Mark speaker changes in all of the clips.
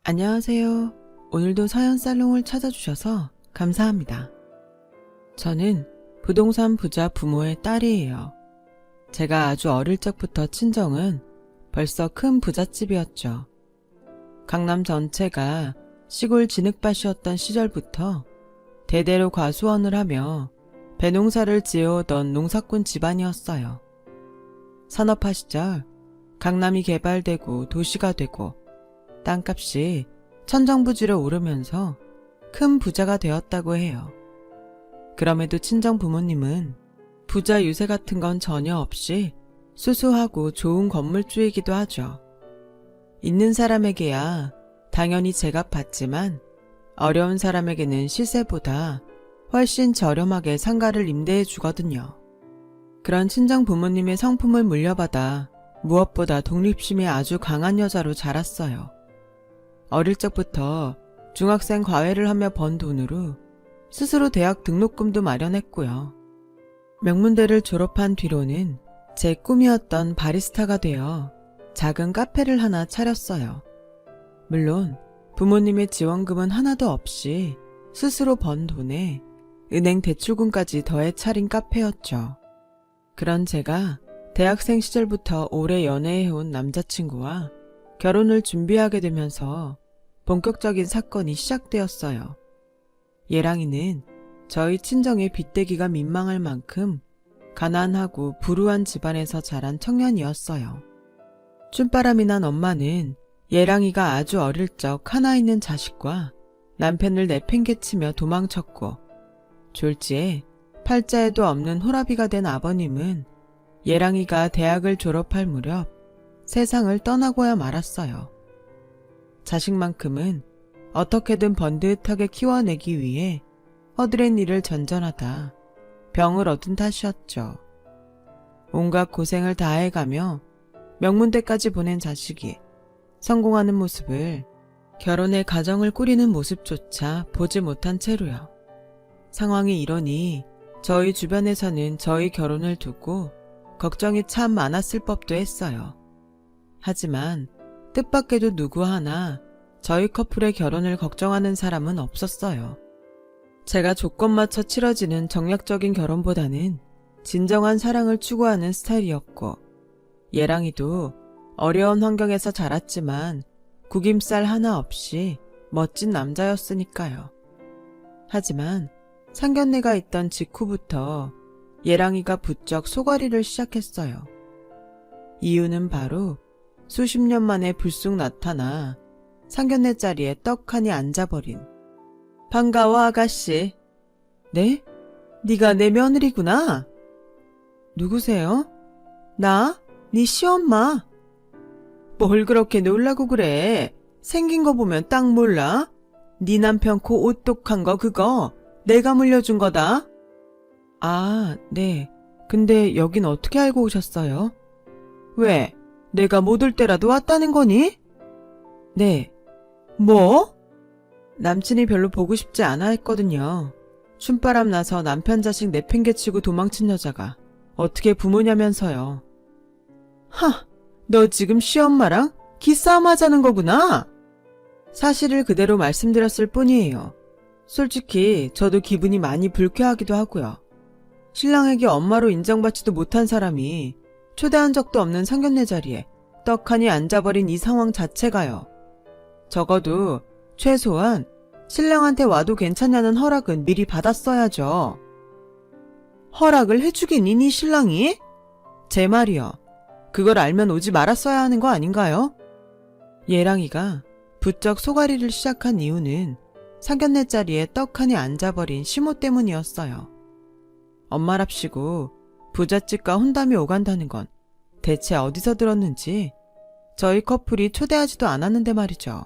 Speaker 1: 안녕하세요. 오늘도 사연 살롱을 찾아주셔서 감사합니다. 저는 부동산 부자 부모의 딸이에요. 제가 아주 어릴 적부터 친정은 벌써 큰 부잣집이었죠. 강남 전체가 시골 진흙밭이었던 시절부터 대대로 과수원을 하며 배농사를 지어오던 농사꾼 집안이었어요. 산업화 시절 강남이 개발되고 도시가 되고 땅값이 천정부지로 오르면서 큰 부자가 되었다고 해요. 그럼에도 친정 부모님은 부자 유세 같은 건 전혀 없이 수수하고 좋은 건물주이기도 하죠. 있는 사람에게야 당연히 제값 받지만 어려운 사람에게는 시세보다 훨씬 저렴하게 상가를 임대해 주거든요. 그런 친정 부모님의 성품을 물려받아 무엇보다 독립심이 아주 강한 여자로 자랐어요. 어릴 적부터 중학생 과외를 하며 번 돈으로 스스로 대학 등록금도 마련했고요. 명문대를 졸업한 뒤로는 제 꿈이었던 바리스타가 되어 작은 카페를 하나 차렸어요. 물론 부모님의 지원금은 하나도 없이 스스로 번 돈에 은행 대출금까지 더해 차린 카페였죠. 그런 제가 대학생 시절부터 오래 연애해온 남자친구와 결혼을 준비하게 되면서 본격적인 사건이 시작되었어요. 예랑이는 저희 친정의 빚대기가 민망할 만큼 가난하고 불우한 집안에서 자란 청년이었어요. 춤바람이 난 엄마는 예랑이가 아주 어릴 적 하나 있는 자식과 남편을 내팽개치며 도망쳤고, 졸지에 팔자에도 없는 호라비가 된 아버님은 예랑이가 대학을 졸업할 무렵 세상을 떠나고야 말았어요. 자식만큼은 어떻게든 번듯하게 키워내기 위해 허드렛 일을 전전하다 병을 얻은 탓이었죠. 온갖 고생을 다해가며 명문대까지 보낸 자식이 성공하는 모습을, 결혼해 가정을 꾸리는 모습조차 보지 못한 채로요. 상황이 이러니 저희 주변에서는 저희 결혼을 두고 걱정이 참 많았을 법도 했어요. 하지만 뜻밖에도 누구 하나 저희 커플의 결혼을 걱정하는 사람은 없었어요. 제가 조건 맞춰 치러지는 정략적인 결혼보다는 진정한 사랑을 추구하는 스타일이었고, 예랑이도 어려운 환경에서 자랐지만 구김살 하나 없이 멋진 남자였으니까요. 하지만 상견례가 있던 직후부터 예랑이가 부쩍 속앓이를 시작했어요. 이유는 바로 수십 년 만에 불쑥 나타나 상견례 자리에 떡하니 앉아버린 반가워 아가씨. 네? 네가 내 며느리구나. 누구세요? 나? 네 시엄마. 뭘 그렇게 놀라고 그래. 생긴 거 보면 딱 몰라. 네 남편 코 오똑한 거 그거 내가 물려준 거다. 아, 네. 근데 여긴 어떻게 알고 오셨어요? 왜? 내가 못 올 때라도 왔다는 거니? 네. 뭐? 남친이 별로 보고 싶지 않아 했거든요. 춤바람 나서 남편 자식 내팽개치고 도망친 여자가 어떻게 부모냐면서요. 하, 너 지금 시엄마랑 기싸움 하자는 거구나? 사실을 그대로 말씀드렸을 뿐이에요. 솔직히 저도 기분이 많이 불쾌하기도 하고요. 신랑에게 엄마로 인정받지도 못한 사람이 초대한 적도 없는 상견례 자리에 떡하니 앉아버린 이 상황 자체가요. 적어도 최소한 신랑한테 와도 괜찮냐는 허락은 미리 받았어야죠. 허락을 해주긴 이 신랑이? 제 말이요. 그걸 알면 오지 말았어야 하는 거 아닌가요? 예랑이가 부쩍 속앓이를 시작한 이유는 상견례 자리에 떡하니 앉아버린 시모 때문이었어요. 엄마랍시고 부잣집과 혼담이 오간다는 건 대체 어디서 들었는지 저희 커플이 초대하지도 않았는데 말이죠.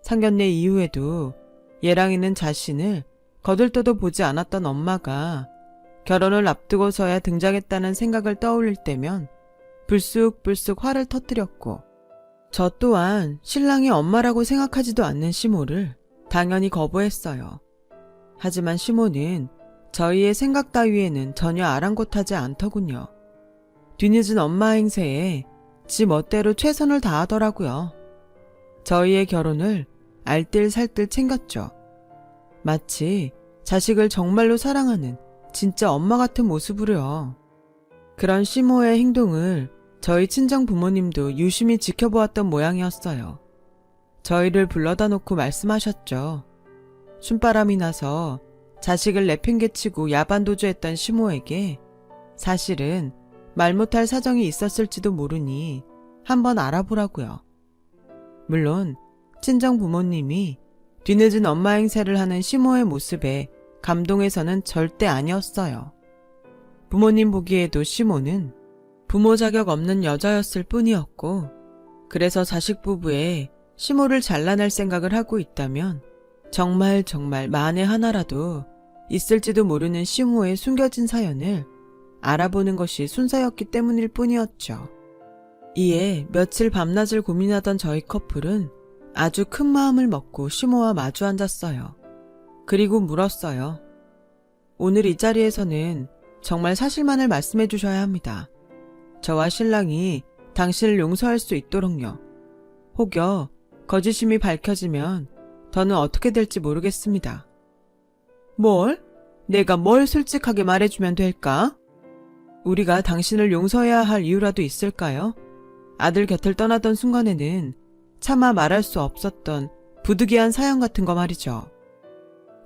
Speaker 1: 상견례 이후에도 예랑이는 자신을 거들떠도 보지 않았던 엄마가 결혼을 앞두고서야 등장했다는 생각을 떠올릴 때면 불쑥불쑥 화를 터뜨렸고, 저 또한 신랑이 엄마라고 생각하지도 않는 시모를 당연히 거부했어요. 하지만 시모는 저희의 생각 따위에는 전혀 아랑곳하지 않더군요. 뒤늦은 엄마 행세에 지 멋대로 최선을 다하더라고요. 저희의 결혼을 알뜰살뜰 챙겼죠. 마치 자식을 정말로 사랑하는 진짜 엄마 같은 모습으로요. 그런 시모의 행동을 저희 친정 부모님도 유심히 지켜보았던 모양이었어요. 저희를 불러다 놓고 말씀하셨죠. 춤바람이 나서 자식을 내팽개치고 야반도주했던 시모에게 사실은 말 못할 사정이 있었을지도 모르니 한번 알아보라고요. 물론 친정 부모님이 뒤늦은 엄마 행세를 하는 시모의 모습에 감동해서는 절대 아니었어요. 부모님 보기에도 시모는 부모 자격 없는 여자였을 뿐이었고, 그래서 자식 부부에 시모를 잘라낼 생각을 하고 있다면 정말 만에 하나라도 있을지도 모르는 시모의 숨겨진 사연을 알아보는 것이 순서였기 때문일 뿐이었죠. 이에 며칠 밤낮을 고민하던 저희 커플은 아주 큰 마음을 먹고 시모와 마주 앉았어요. 그리고 물었어요. 오늘 이 자리에서는 정말 사실만을 말씀해 주셔야 합니다. 저와 신랑이 당신을 용서할 수 있도록요. 혹여 거짓임이 밝혀지면 더는 어떻게 될지 모르겠습니다. 뭘? 내가 뭘 솔직하게 말해주면 될까? 우리가 당신을 용서해야 할 이유라도 있을까요? 아들 곁을 떠나던 순간에는 차마 말할 수 없었던 부득이한 사연 같은 거 말이죠.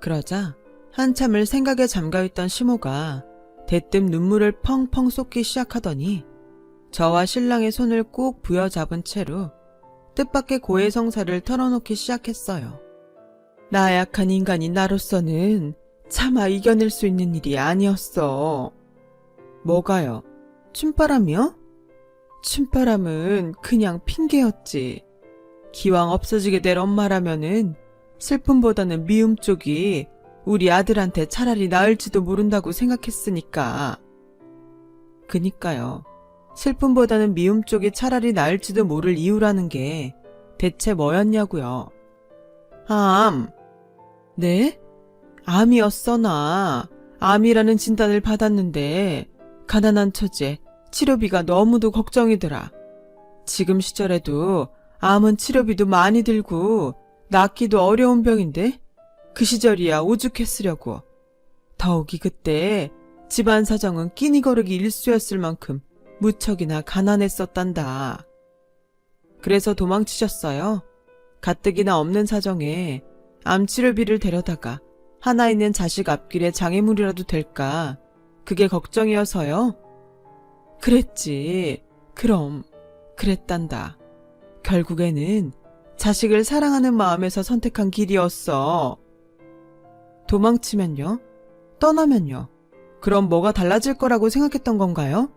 Speaker 1: 그러자 한참을 생각에 잠겨있던 시모가 대뜸 눈물을 펑펑 쏟기 시작하더니 저와 신랑의 손을 꼭 부여잡은 채로 뜻밖의 고해성사를 털어놓기 시작했어요. 나약한 인간인 나로서는 차마 이겨낼 수 있는 일이 아니었어. 뭐가요? 춤바람이요? 춤바람은 그냥 핑계였지. 기왕 없어지게 될 엄마라면은 슬픔보다는 미움 쪽이 우리 아들한테 차라리 나을지도 모른다고 생각했으니까. 그니까요. 슬픔보다는 미움 쪽이 차라리 나을지도 모를 이유라는 게 대체 뭐였냐고요. 암. 네? 암이었어 나. 암이라는 진단을 받았는데 가난한 처제 치료비가 너무도 걱정이더라. 지금 시절에도 암은 치료비도 많이 들고 낫기도 어려운 병인데 그 시절이야 오죽했으려고. 더욱이 그때 집안 사정은 끼니 거르기 일쑤였을 만큼 무척이나 가난했었단다. 그래서 도망치셨어요. 가뜩이나 없는 사정에 암치료비를 데려다가 하나 있는 자식 앞길에 장애물이라도 될까 그게 걱정이어서요. 그랬지. 그럼 그랬단다. 결국에는 자식을 사랑하는 마음에서 선택한 길이었어. 도망치면요? 떠나면요? 그럼 뭐가 달라질 거라고 생각했던 건가요?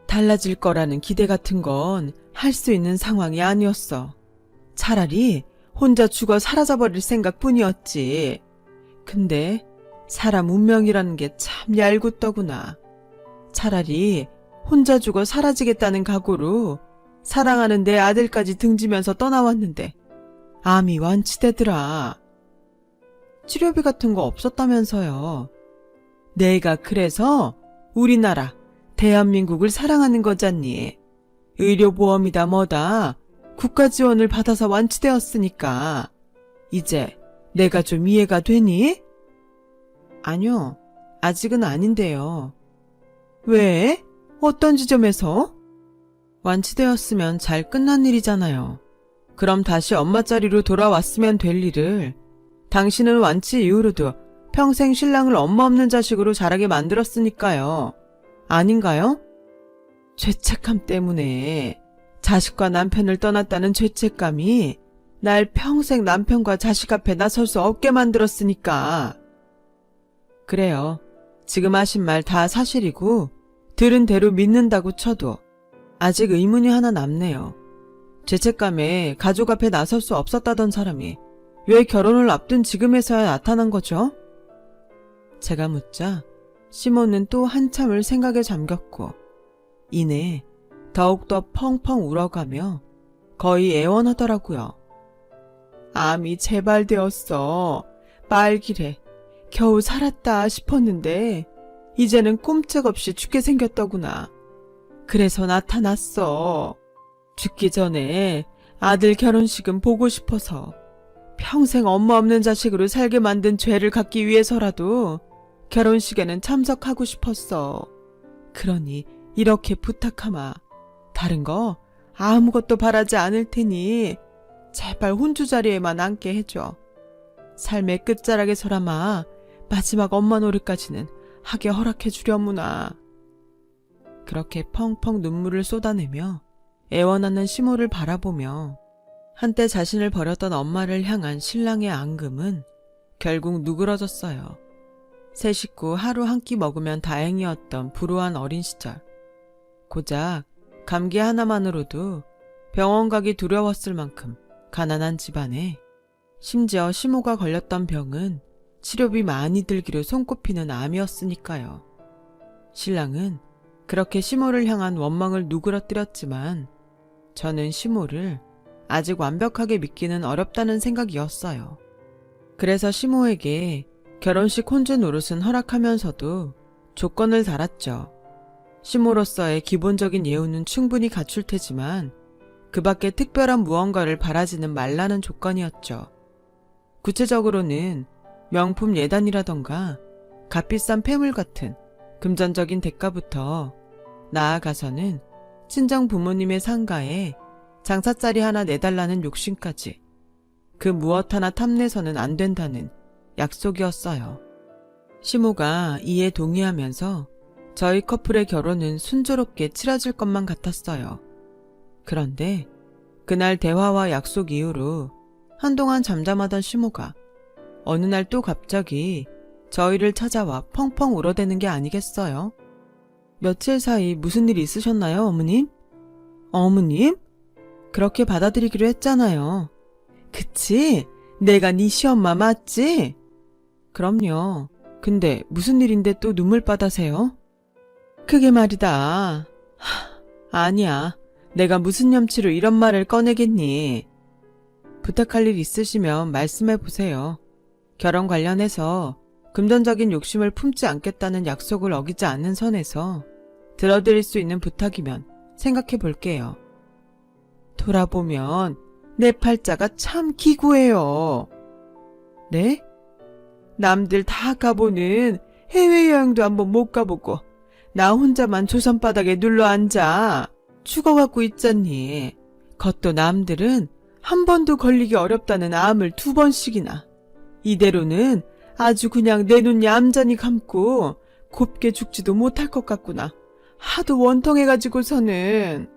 Speaker 1: 달라질 거라는 기대 같은 건 할 수 있는 상황이 아니었어. 차라리 혼자 죽어 사라져버릴 생각뿐이었지. 근데 사람 운명이라는 게 참 얄궂더구나. 차라리 혼자 죽어 사라지겠다는 각오로 사랑하는 내 아들까지 등지면서 떠나왔는데 암이 완치되더라. 치료비 같은 거 없었다면서요. 내가 그래서 우리나라 대한민국을 사랑하는 거잖니. 의료보험이다 뭐다 국가 지원을 받아서 완치되었으니까 이제 내가 좀 이해가 되니? 아니요, 아직은 아닌데요. 왜? 어떤 지점에서? 완치되었으면 잘 끝난 일이잖아요. 그럼 다시 엄마 자리로 돌아왔으면 될 일을 당신은 완치 이후로도 평생 신랑을 엄마 없는 자식으로 자라게 만들었으니까요. 아닌가요? 죄책감 때문에 자식과 남편을 떠났다는 죄책감이 날 평생 남편과 자식 앞에 나설 수 없게 만들었으니까. 그래요. 지금 하신 말 다 사실이고 들은 대로 믿는다고 쳐도 아직 의문이 하나 남네요. 죄책감에 가족 앞에 나설 수 없었다던 사람이 왜 결혼을 앞둔 지금에서야 나타난 거죠? 제가 묻자 시몬은 또 한참을 생각에 잠겼고 이내 더욱더 펑펑 울어가며 거의 애원하더라고요. 암이 재발되었어. 말길에 겨우 살았다 싶었는데 이제는 꼼짝없이 죽게 생겼더구나. 그래서 나타났어. 죽기 전에 아들 결혼식은 보고 싶어서 평생 엄마 없는 자식으로 살게 만든 죄를 갚기 위해서라도 결혼식에는 참석하고 싶었어. 그러니 이렇게 부탁하마. 다른 거 아무것도 바라지 않을 테니 제발 혼주 자리에만 앉게 해줘. 삶의 끝자락에 서라마 마지막 엄마 노릇까지는 하게 허락해 주려무나. 그렇게 펑펑 눈물을 쏟아내며 애원하는 시모를 바라보며 한때 자신을 버렸던 엄마를 향한 신랑의 앙금은 결국 누그러졌어요. 세 식구 하루 한 끼 먹으면 다행이었던 불우한 어린 시절. 고작 감기 하나만으로도 병원 가기 두려웠을 만큼 가난한 집안에 심지어 시모가 걸렸던 병은 치료비 많이 들기로 손꼽히는 암이었으니까요. 신랑은 그렇게 시모를 향한 원망을 누그러뜨렸지만 저는 시모를 아직 완벽하게 믿기는 어렵다는 생각이었어요. 그래서 시모에게 결혼식 혼주 노릇은 허락하면서도 조건을 달았죠. 시모로서의 기본적인 예우는 충분히 갖출 테지만 그 밖에 특별한 무언가를 바라지는 말라는 조건이었죠. 구체적으로는 명품 예단이라던가 값비싼 폐물 같은 금전적인 대가부터 나아가서는 친정 부모님의 상가에 장사자리 하나 내달라는 욕심까지 그 무엇 하나 탐내서는 안 된다는 약속이었어요. 시모가 이에 동의하면서 저희 커플의 결혼은 순조롭게 치러질 것만 같았어요. 그런데 그날 대화와 약속 이후로 한동안 잠잠하던 시모가 어느 날 또 갑자기 저희를 찾아와 펑펑 울어대는 게 아니겠어요? 며칠 사이 무슨 일이 있으셨나요, 어머님? 어머님? 그렇게 받아들이기로 했잖아요. 그치? 내가 네 시엄마 맞지? 그럼요. 근데 무슨 일인데 또 눈물바다세요? 그게 말이다. 아니야. 내가 무슨 염치로 이런 말을 꺼내겠니? 부탁할 일 있으시면 말씀해보세요. 결혼 관련해서 금전적인 욕심을 품지 않겠다는 약속을 어기지 않는 선에서 들어드릴 수 있는 부탁이면 생각해 볼게요. 돌아보면 내 팔자가 참 기구해요. 네? 남들 다 가보는 해외여행도 한번 못 가보고 나 혼자만 조선바닥에 눌러앉아 죽어갖고 있잖니. 겉도 남들은 한 번도 걸리기 어렵다는 암을 2번씩이나. 이대로는 아주 그냥 내 눈 얌전히 감고 곱게 죽지도 못할 것 같구나. 하도 원통해가지고서는.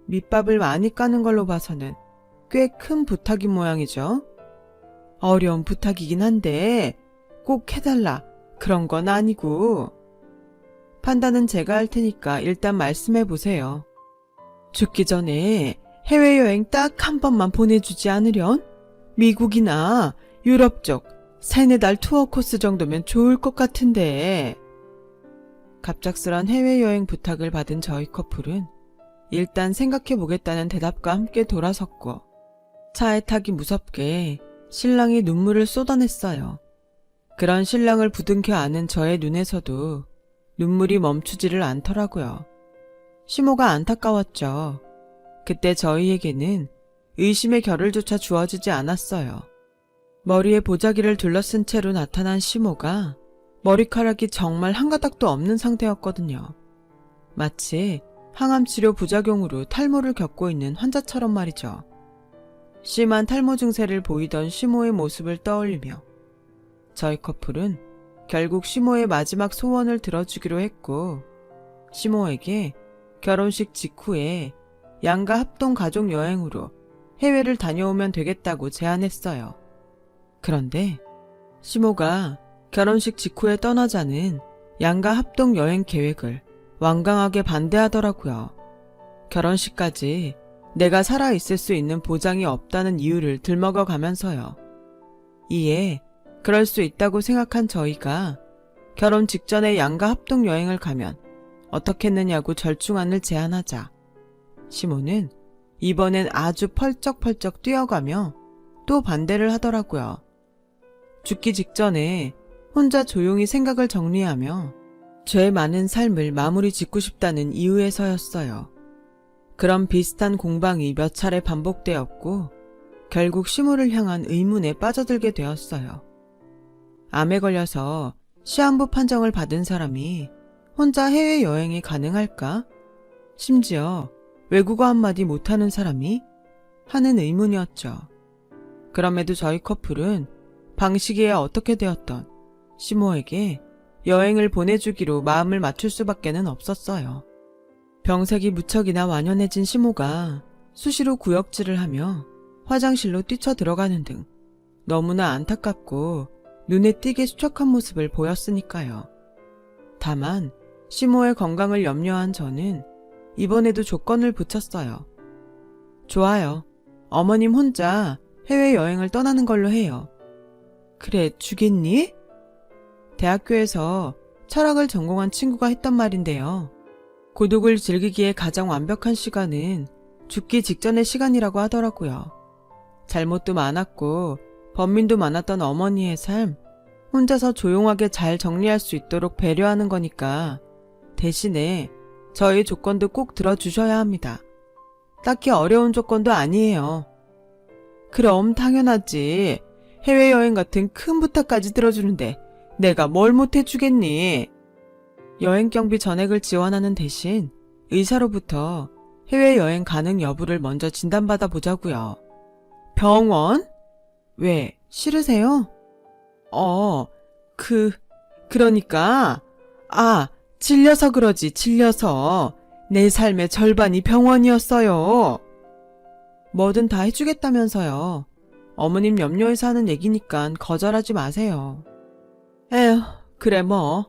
Speaker 1: 밑밥을 많이 까는 걸로 봐서는 꽤 큰 부탁인 모양이죠. 어려운 부탁이긴 한데 꼭 해달라 그런 건 아니고. 판단은 제가 할 테니까 일단 말씀해 보세요. 죽기 전에 해외여행 딱 한 번만 보내주지 않으련? 미국이나 유럽 쪽 3-4달 투어 코스 정도면 좋을 것 같은데. 갑작스런 해외여행 부탁을 받은 저희 커플은 일단 생각해 보겠다는 대답과 함께 돌아섰고 차에 타기 무섭게 신랑이 눈물을 쏟아냈어요. 그런 신랑을 부둥켜 안은 저의 눈에서도 눈물이 멈추지를 않더라고요. 시모가 안타까웠죠. 그때 저희에게는 의심의 결을조차 주어지지 않았어요. 머리에 보자기를 둘러쓴 채로 나타난 시모가 머리카락이 정말 한 가닥도 없는 상태였거든요. 마치 항암치료 부작용으로 탈모를 겪고 있는 환자처럼 말이죠. 심한 탈모 증세를 보이던 시모의 모습을 떠올리며 저희 커플은 결국 시모의 마지막 소원을 들어주기로 했고 시모에게 결혼식 직후에 양가 합동 가족 여행으로 해외를 다녀오면 되겠다고 제안했어요. 그런데 시모가 결혼식 직후에 떠나자는 양가 합동 여행 계획을 완강하게 반대하더라고요. 결혼식까지 내가 살아있을 수 있는 보장이 없다는 이유를 들먹어 가면서요. 이에 그럴 수 있다고 생각한 저희가 결혼 직전에 양가 합동 여행을 가면 어떻겠느냐고 절충안을 제안하자 시모는 이번엔 아주 펄쩍펄쩍 뛰어가며 또 반대를 하더라고요. 죽기 직전에 혼자 조용히 생각을 정리하며 죄 많은 삶을 마무리 짓고 싶다는 이유에서였어요. 그런 비슷한 공방이 몇 차례 반복되었고 결국 시모를 향한 의문에 빠져들게 되었어요. 암에 걸려서 시한부 판정을 받은 사람이 혼자 해외여행이 가능할까? 심지어 외국어 한마디 못하는 사람이? 하는 의문이었죠. 그럼에도 저희 커플은 방식이야 어떻게 되었던 시모에게 여행을 보내주기로 마음을 맞출 수밖에는 없었어요. 병색이 무척이나 완연해진 시모가 수시로 구역질을 하며 화장실로 뛰쳐 들어가는 등 너무나 안타깝고 눈에 띄게 수척한 모습을 보였으니까요. 다만 시모의 건강을 염려한 저는 이번에도 조건을 붙였어요. 좋아요. 어머님 혼자 해외여행을 떠나는 걸로 해요. 그래, 주겠니? 대학교에서 철학을 전공한 친구가 했던 말인데요. 고독을 즐기기에 가장 완벽한 시간은 죽기 직전의 시간이라고 하더라고요. 잘못도 많았고 번민도 많았던 어머니의 삶, 혼자서 조용하게 잘 정리할 수 있도록 배려하는 거니까 대신에 저희 조건도 꼭 들어주셔야 합니다. 딱히 어려운 조건도 아니에요. 그럼 당연하지. 해외여행 같은 큰 부탁까지 들어주는데 내가 뭘 못해주겠니? 여행 경비 전액을 지원하는 대신 의사로부터 해외여행 가능 여부를 먼저 진단받아 보자고요. 병원? 왜, 싫으세요? 그러니까, 질려서 그러지, 질려서. 내 삶의 절반이 병원이었어요. 뭐든 다 해주겠다면서요. 어머님 염려해서 하는 얘기니까 거절하지 마세요. 에휴, 그래 뭐.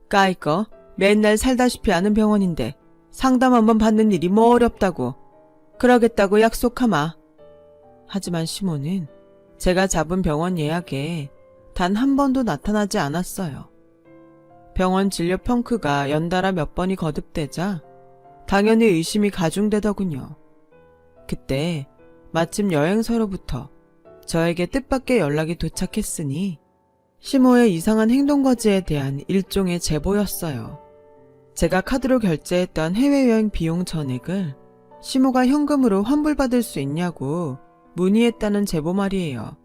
Speaker 1: 까이꺼 맨날 살다시피 아는 병원인데 상담 한번 받는 일이 뭐 어렵다고. 그러겠다고 약속하마. 하지만 시모는 제가 잡은 병원 예약에 단 한 번도 나타나지 않았어요. 병원 진료 평크가 연달아 몇 번이 거듭되자 당연히 의심이 가중되더군요. 그때 마침 여행사로부터 저에게 뜻밖의 연락이 도착했으니 시모의 이상한 행동거지에 대한 일종의 제보였어요. 제가 카드로 결제했던 해외여행 비용 전액을 시모가 현금으로 환불받을 수 있냐고 문의했다는 제보 말이에요.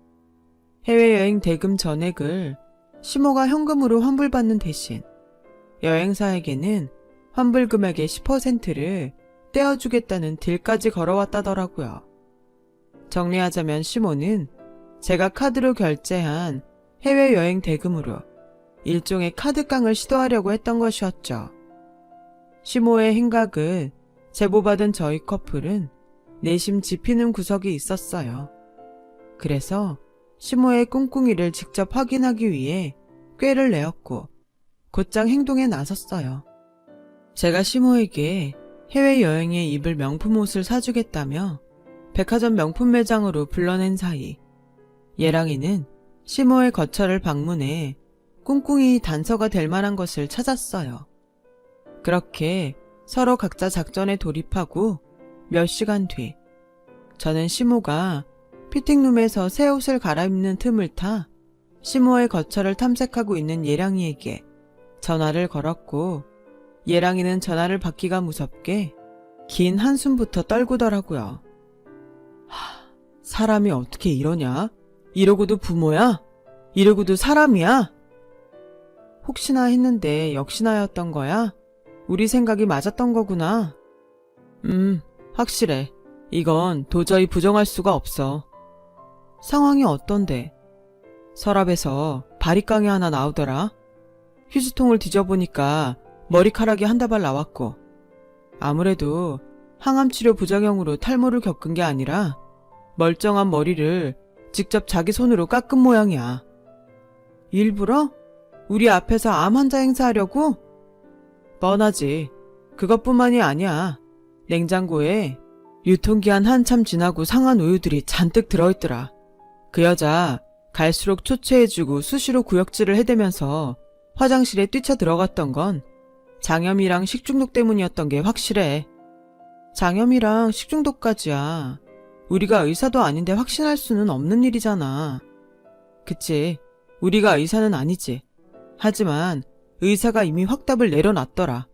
Speaker 1: 해외여행 대금 전액을 시모가 현금으로 환불받는 대신 여행사에게는 환불 금액의 10%를 떼어주겠다는 딜까지 걸어왔다더라고요. 정리하자면 시모는 제가 카드로 결제한 해외여행 대금으로 일종의 카드깡을 시도하려고 했던 것이었죠. 시모의 행각을 제보받은 저희 커플은 내심 지피는 구석이 있었어요. 그래서 시모의 꿍꿍이를 직접 확인하기 위해 꾀를 내었고 곧장 행동에 나섰어요. 제가 시모에게 해외여행에 입을 명품 옷을 사주겠다며 백화점 명품 매장으로 불러낸 사이 예랑이는 시모의 거처를 방문해 꿍꿍이 단서가 될 만한 것을 찾았어요. 그렇게 서로 각자 작전에 돌입하고 몇 시간 뒤 저는 시모가 피팅룸에서 새 옷을 갈아입는 틈을 타 시모의 거처를 탐색하고 있는 예랑이에게 전화를 걸었고 예랑이는 전화를 받기가 무섭게 긴 한숨부터 떨구더라고요. 사람이 어떻게 이러냐? 이러고도 부모야? 이러고도 사람이야? 혹시나 했는데 역시나였던 거야? 우리 생각이 맞았던 거구나. 확실해. 이건 도저히 부정할 수가 없어. 상황이 어떤데? 서랍에서 바리깡이 하나 나오더라. 휴지통을 뒤져보니까 머리카락이 한 다발 나왔고 아무래도 항암치료 부작용으로 탈모를 겪은 게 아니라 멀쩡한 머리를 직접 자기 손으로 깎은 모양이야. 일부러? 우리 앞에서 암 환자 행사하려고? 뻔하지. 그것뿐만이 아니야. 냉장고에 유통기한 한참 지나고 상한 우유들이 잔뜩 들어있더라. 그 여자 갈수록 초췌해지고 수시로 구역질을 해대면서 화장실에 뛰쳐 들어갔던 건 장염이랑 식중독 때문이었던 게 확실해. 장염이랑 식중독까지야. 우리가 의사도 아닌데 확신할 수는 없는 일이잖아. 그치, 우리가 의사는 아니지. 하지만 의사가 이미 확답을 내려놨더라.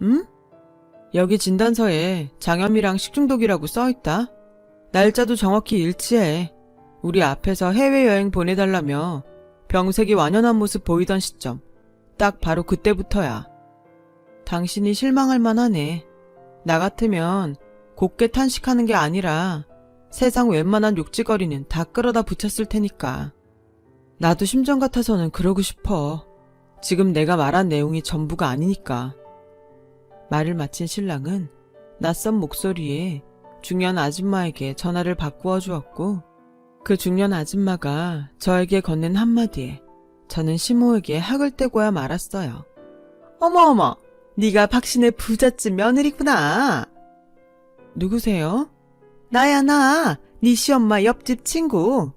Speaker 1: 응? 여기 진단서에 장염이랑 식중독이라고 써있다. 날짜도 정확히 일치해. 우리 앞에서 해외여행 보내달라며 병색이 완연한 모습 보이던 시점. 딱 바로 그때부터야. 당신이 실망할 만하네. 나 같으면 곱게 탄식하는 게 아니라 세상 웬만한 욕지거리는 다 끌어다 붙였을 테니까. 나도 심정 같아서는 그러고 싶어. 지금 내가 말한 내용이 전부가 아니니까. 말을 마친 신랑은 낯선 목소리에 중년 아줌마에게 전화를 바꾸어 주었고, 그 중년 아줌마가 저에게 건넨 한마디에 저는 시모에게 학을 떼고야 말았어요. 어머어머, 네가 박신의 부잣집 며느리구나. 누구세요? 나야, 나. 네 시엄마 옆집 친구.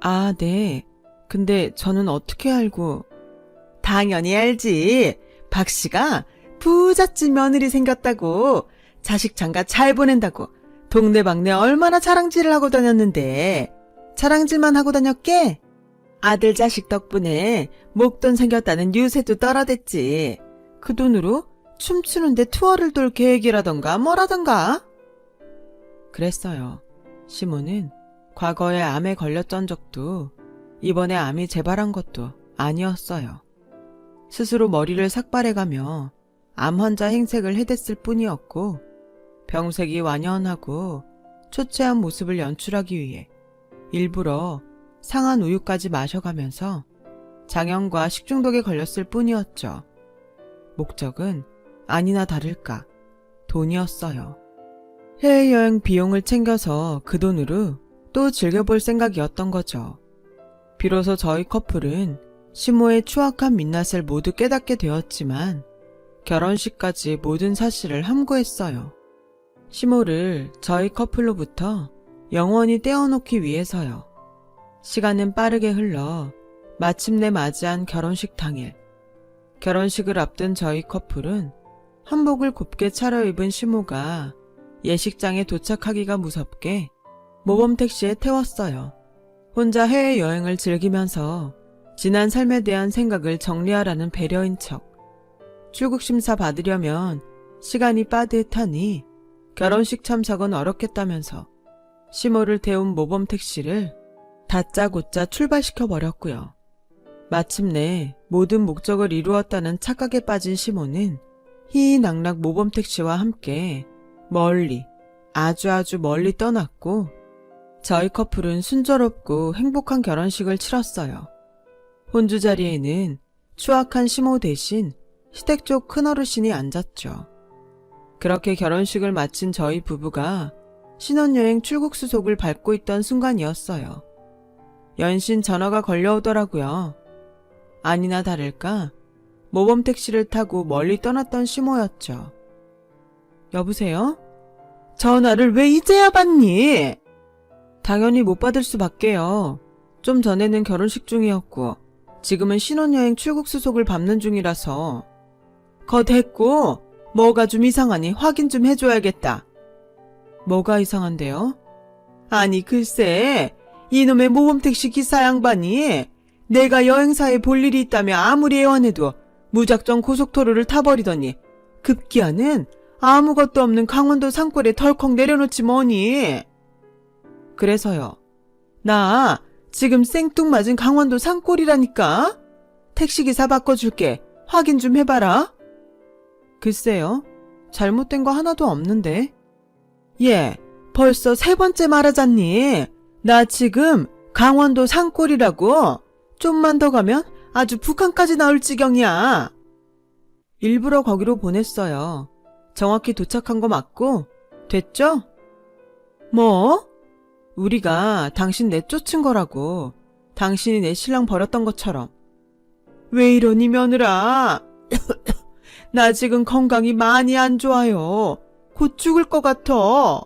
Speaker 1: 아, 네. 근데 저는 어떻게 알고... 당연히 알지. 박 씨가 부잣집 며느리 생겼다고, 자식 장가 잘 보낸다고 동네방네 얼마나 자랑질을 하고 다녔는데 자랑질만 하고 다녔게? 아들 자식 덕분에 목돈 생겼다는 유세도 떨어댔지. 그 돈으로 춤추는데 투어를 돌 계획이라던가 뭐라던가. 그랬어요. 시모는 과거에 암에 걸렸던 적도 이번에 암이 재발한 것도 아니었어요. 스스로 머리를 삭발해가며 암 환자 행색을 해댔을 뿐이었고, 병색이 완연하고 초췌한 모습을 연출하기 위해 일부러 상한 우유까지 마셔가면서 장염과 식중독에 걸렸을 뿐이었죠. 목적은 아니나 다를까 돈이었어요. 해외여행 비용을 챙겨서 그 돈으로 또 즐겨볼 생각이었던 거죠. 비로소 저희 커플은 시모의 추악한 민낯을 모두 깨닫게 되었지만 결혼식까지 모든 사실을 함구했어요. 시모를 저희 커플로부터 영원히 떼어놓기 위해서요. 시간은 빠르게 흘러 마침내 맞이한 결혼식 당일. 결혼식을 앞둔 저희 커플은 한복을 곱게 차려입은 시모가 예식장에 도착하기가 무섭게 모범택시에 태웠어요. 혼자 해외여행을 즐기면서 지난 삶에 대한 생각을 정리하라는 배려인 척. 출국심사 받으려면 시간이 빠듯하니 결혼식 참석은 어렵겠다면서 시모를 태운 모범택시를 다짜고짜 출발시켜버렸고요. 마침내 모든 목적을 이루었다는 착각에 빠진 시모는 희희낙낙 모범택시와 함께 멀리, 아주 멀리 떠났고, 저희 커플은 순조롭고 행복한 결혼식을 치렀어요. 혼주 자리에는 추악한 시모 대신 시댁 쪽 큰어르신이 앉았죠. 그렇게 결혼식을 마친 저희 부부가 신혼여행 출국 수속을 밟고 있던 순간이었어요. 연신 전화가 걸려오더라고요. 아니나 다를까 모범택시를 타고 멀리 떠났던 시모였죠. 여보세요? 전화를 왜 이제야 받니? 당연히 못 받을 수밖에요. 좀 전에는 결혼식 중이었고 지금은 신혼여행 출국 수속을 밟는 중이라서. 거 됐고 뭐가 좀 이상하니 확인 좀 해줘야겠다. 뭐가 이상한데요? 아니 글쎄, 이놈의 모범택시 기사 양반이 내가 여행사에 볼 일이 있다며 아무리 애원해도 무작정 고속도로를 타버리더니 급기야는 아무것도 없는 강원도 산골에 덜컥 내려놓지 뭐니. 그래서요. 나 지금 생뚱맞은 강원도 산골이라니까. 택시기사 바꿔줄게. 확인 좀 해봐라. 글쎄요. 잘못된 거 하나도 없는데. 예, 벌써 3번째 말하잖니. 나 지금 강원도 산골이라고. 좀만 더 가면 아주 북한까지 나올 지경이야. 일부러 거기로 보냈어요. 정확히 도착한 거 맞고 됐죠? 뭐? 우리가 당신 내쫓은 거라고. 당신이 내 신랑 버렸던 것처럼. 왜 이러니 며느라. 나 지금 건강이 많이 안 좋아요. 곧 죽을 것 같아.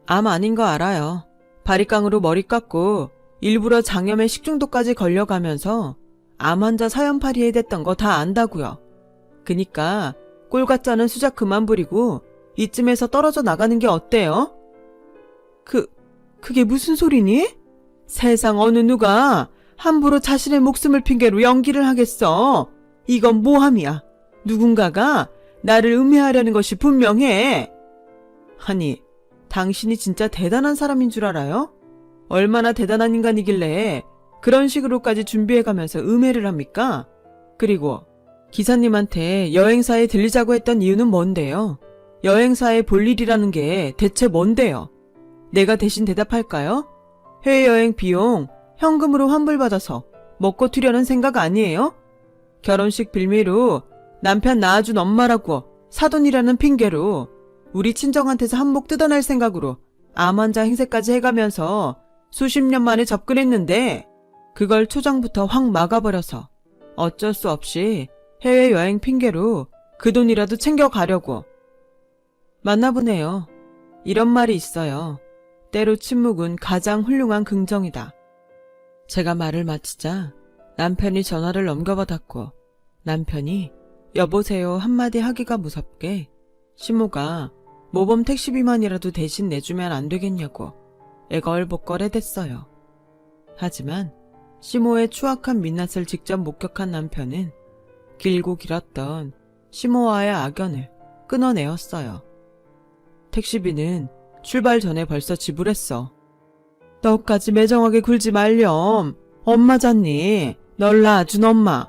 Speaker 1: 암 아닌 거 알아요. 바리깡으로 머리 깎고 일부러 장염에 식중독까지 걸려가면서 암 환자 사연팔이에 됐던 거 다 안다고요. 그니까 꼴 같지 않은 수작 그만 부리고 이쯤에서 떨어져 나가는 게 어때요? 그게 무슨 소리니? 세상 어느 누가 함부로 자신의 목숨을 핑계로 연기를 하겠어. 이건 모함이야. 누군가가 나를 음해하려는 것이 분명해. 아니, 당신이 진짜 대단한 사람인 줄 알아요? 얼마나 대단한 인간이길래 그런 식으로까지 준비해가면서 음해를 합니까? 그리고 기사님한테 여행사에 들리자고 했던 이유는 뭔데요? 여행사에 볼 일이라는 게 대체 뭔데요? 내가 대신 대답할까요? 해외여행 비용 현금으로 환불받아서 먹고 튀려는 생각 아니에요? 결혼식 빌미로 남편 낳아준 엄마라고 사돈이라는 핑계로 우리 친정한테서 한몫 뜯어낼 생각으로 암 환자 행세까지 해가면서 수십 년 만에 접근했는데 그걸 초장부터 확 막아버려서 어쩔 수 없이 해외여행 핑계로 그 돈이라도 챙겨가려고. 맞나 보네요. 이런 말이 있어요. 때로 침묵은 가장 훌륭한 긍정이다. 제가 말을 마치자 남편이 전화를 넘겨받았고 남편이 여보세요 한마디 하기가 무섭게 시모가 모범 택시비만이라도 대신 내주면 안 되겠냐고 애걸복걸해댔어요. 하지만 시모의 추악한 민낯을 직접 목격한 남편은 길고 길었던 시모와의 악연을 끊어내었어요. 택시비는 출발 전에 벌써 지불했어. 너까지 매정하게 굴지 말렴. 엄마잖니. 널 낳아준 엄마.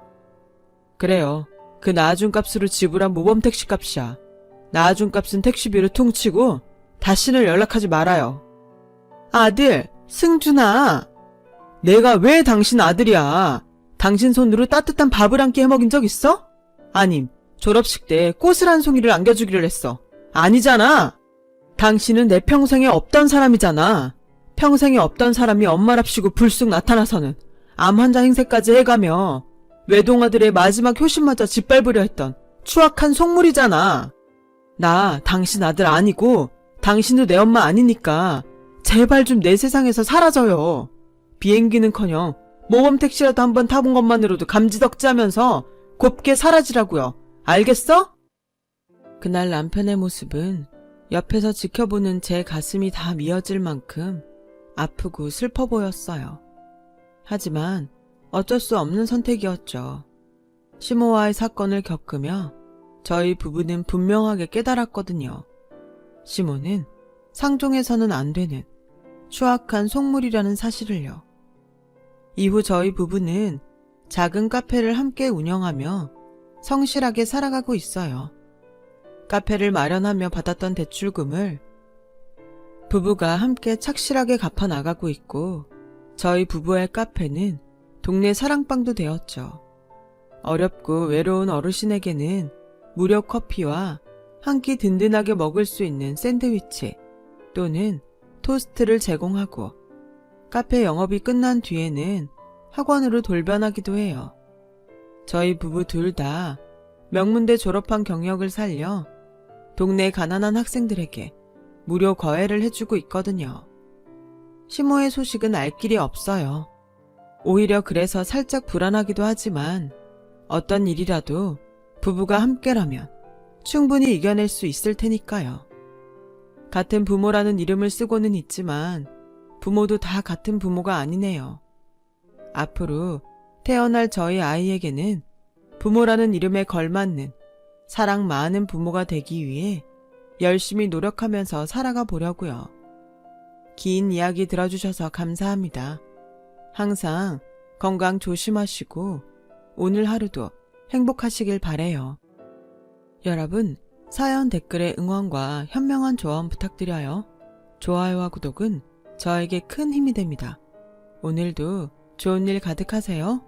Speaker 1: 그래요. 그 낳아준 값으로 지불한 모범 택시 값이야. 낳아준 값은 택시비로 퉁치고 다시는 연락하지 말아요. 아들, 승준아. 내가 왜 당신 아들이야? 당신 손으로 따뜻한 밥을 한 끼 해먹인 적 있어? 아님, 졸업식 때 꽃을 한 송이를 안겨주기를 했어. 아니잖아. 당신은 내 평생에 없던 사람이잖아. 평생에 없던 사람이 엄마랍시고 불쑥 나타나서는 암 환자 행세까지 해가며 외동아들의 마지막 효심마저 짓밟으려 했던 추악한 속물이잖아. 나 당신 아들 아니고 당신도 내 엄마 아니니까 제발 좀 내 세상에서 사라져요. 비행기는커녕 모범 택시라도 한번 타본 것만으로도 감지덕지하면서 곱게 사라지라고요. 알겠어? 그날 남편의 모습은 옆에서 지켜보는 제 가슴이 다 미어질 만큼 아프고 슬퍼 보였어요. 하지만 어쩔 수 없는 선택이었죠. 시모와의 사건을 겪으며 저희 부부는 분명하게 깨달았거든요. 시모는 상종해서는 안 되는 추악한 속물이라는 사실을요. 이후 저희 부부는 작은 카페를 함께 운영하며 성실하게 살아가고 있어요. 카페를 마련하며 받았던 대출금을 부부가 함께 착실하게 갚아 나가고 있고 저희 부부의 카페는 동네 사랑방도 되었죠. 어렵고 외로운 어르신에게는 무료 커피와 한 끼 든든하게 먹을 수 있는 샌드위치 또는 토스트를 제공하고 카페 영업이 끝난 뒤에는 학원으로 돌변하기도 해요. 저희 부부 둘 다 명문대 졸업한 경력을 살려 동네 가난한 학생들에게 무료 과외를 해주고 있거든요. 시모의 소식은 알 길이 없어요. 오히려 그래서 살짝 불안하기도 하지만 어떤 일이라도 부부가 함께라면 충분히 이겨낼 수 있을 테니까요. 같은 부모라는 이름을 쓰고는 있지만 부모도 다 같은 부모가 아니네요. 앞으로 태어날 저희 아이에게는 부모라는 이름에 걸맞는 사랑 많은 부모가 되기 위해 열심히 노력하면서 살아가 보려고요. 긴 이야기 들어주셔서 감사합니다. 항상 건강 조심하시고 오늘 하루도 행복하시길 바래요. 여러분, 사연 댓글에 응원과 현명한 조언 부탁드려요. 좋아요와 구독은 저에게 큰 힘이 됩니다. 오늘도 좋은 일 가득하세요.